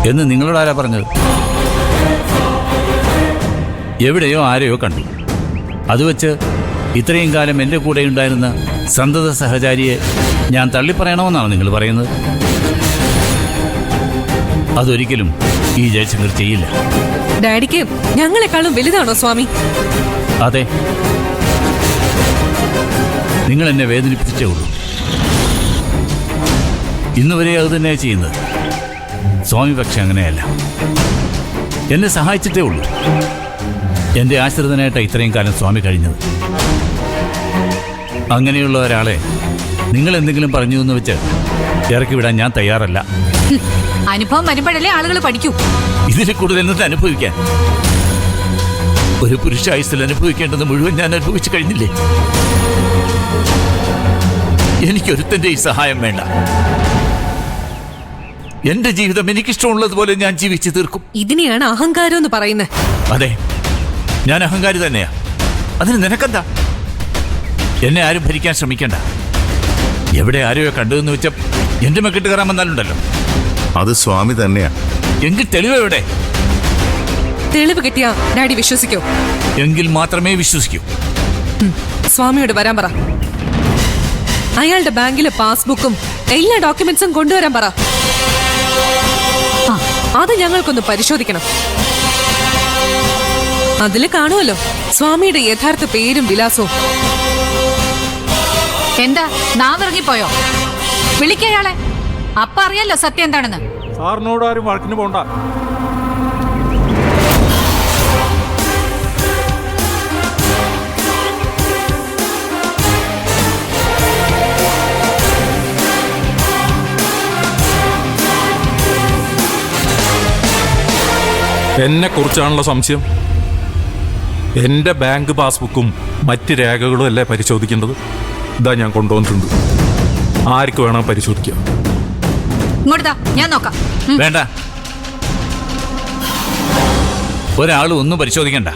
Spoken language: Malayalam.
എന്ന് നിങ്ങളോട് ആരാ പറഞ്ഞത്? എവിടെയോ ആരെയോ കണ്ടു. അത് വെച്ച് ഇത്രയും കാലം എൻ്റെ കൂടെ ഉണ്ടായിരുന്ന സന്തത സഹചാരിയെ ഞാൻ തള്ളിപ്പറയണമെന്നാണ് നിങ്ങൾ പറയുന്നത്? അതൊരിക്കലും ഈ ജയശങ്കർ ചെയ്യില്ല. ഡാഡിക്ക് ഞങ്ങളെക്കാളും വലുതാണോ സ്വാമി? അതെ, നിങ്ങൾ എന്നെ വേദനിപ്പിച്ചിട്ടേ ഉള്ളൂ. ഇന്നുവരെ അത് തന്നെയാണ് ചെയ്യുന്നത്. സ്വാമി പക്ഷെ അങ്ങനെയല്ല, എന്നെ സഹായിച്ചിട്ടേ ഉള്ളൂ. എൻ്റെ ആശ്രിതനായിട്ട് ഇത്രയും കാലം സ്വാമി കഴിഞ്ഞത്. അങ്ങനെയുള്ള ഒരാളെ നിങ്ങൾ എന്തെങ്കിലും പറഞ്ഞു എന്ന് വെച്ച് ഇറക്കി വിടാൻ ഞാൻ തയ്യാറല്ല. അനുഭവം വരുമ്പോഴല്ലേ ആളുകൾ പഠിക്കൂ. ഇതിൽ കൂടുതൽ എന്നത് അനുഭവിക്കാൻ? ഒരു പുരുഷായുസ്സിൽ അനുഭവിക്കേണ്ടത് മുഴുവൻ ഞാൻ അനുഭവിച്ചു കഴിഞ്ഞില്ലേ? എനിക്കൊരുത്തന്റെ ഈ സഹായം വേണ്ട. എന്റെ ജീവിതം എനിക്കിഷ്ടമുള്ളതുപോലെ ഞാൻ ജീവിച്ചു തീർക്കും. ഇതിനെയാണ് അഹങ്കാരം എന്ന് പറയുന്നത്. അതെ, ഞാൻ അഹങ്കാരി തന്നെയാ. അതിന് നിനക്കെന്താ? എന്നെ ആരും ഭരിക്കാൻ ശ്രമിക്കണ്ട. എവിടെ ആരെയോ കണ്ടതെന്ന് വെച്ച എന്റെ മെക്കിട്ട് കയറാൻ വന്നാലുണ്ടല്ലോ. അത് സ്വാമി തന്നെയാ. എങ്കിൽ തെളിവ് എവിടെ? തെളിവ് കിട്ടിയാ ഡാഡി വിശ്വസിക്കോ? എങ്കിൽ മാത്രമേ വിശ്വസിക്കൂ. സ്വാമിയോട് വരാൻ പറ. അയാളുടെ ബാങ്കിലെ പാസ്ബുക്കും എല്ലാ ഡോക്യുമെന്റ്സും കൊണ്ടുവരാൻ പറ. അത് ഞങ്ങൾക്കൊന്ന് പരിശോധിക്കണം. അതില് കാണുമല്ലോ സ്വാമിയുടെ യഥാർത്ഥ പേരും വിലാസവും. എന്താ നാവിറങ്ങിപ്പോയോ? വിളിക്കയാളെ. അപ്പ അറിയാലോ സത്യം എന്താണെന്ന്. സാറിനോട് ആരും വഴക്കിന് പോണ്ട. എന്നെ കുറിച്ചാണല്ലോ സംശയം. എൻ്റെ ബാങ്ക് പാസ്ബുക്കും മറ്റ് രേഖകളും അല്ലേ പരിശോധിക്കേണ്ടത്? ഇതാ ഞാൻ കൊണ്ടുവന്നിട്ടുണ്ട്. ആർക്ക് വേണം പരിശോധിക്കാം. ഇങ്ങോട്ടാ, ഞാൻ നോക്കാം. വേണ്ട, ഒരാളും ഒന്നും പരിശോധിക്കണ്ട.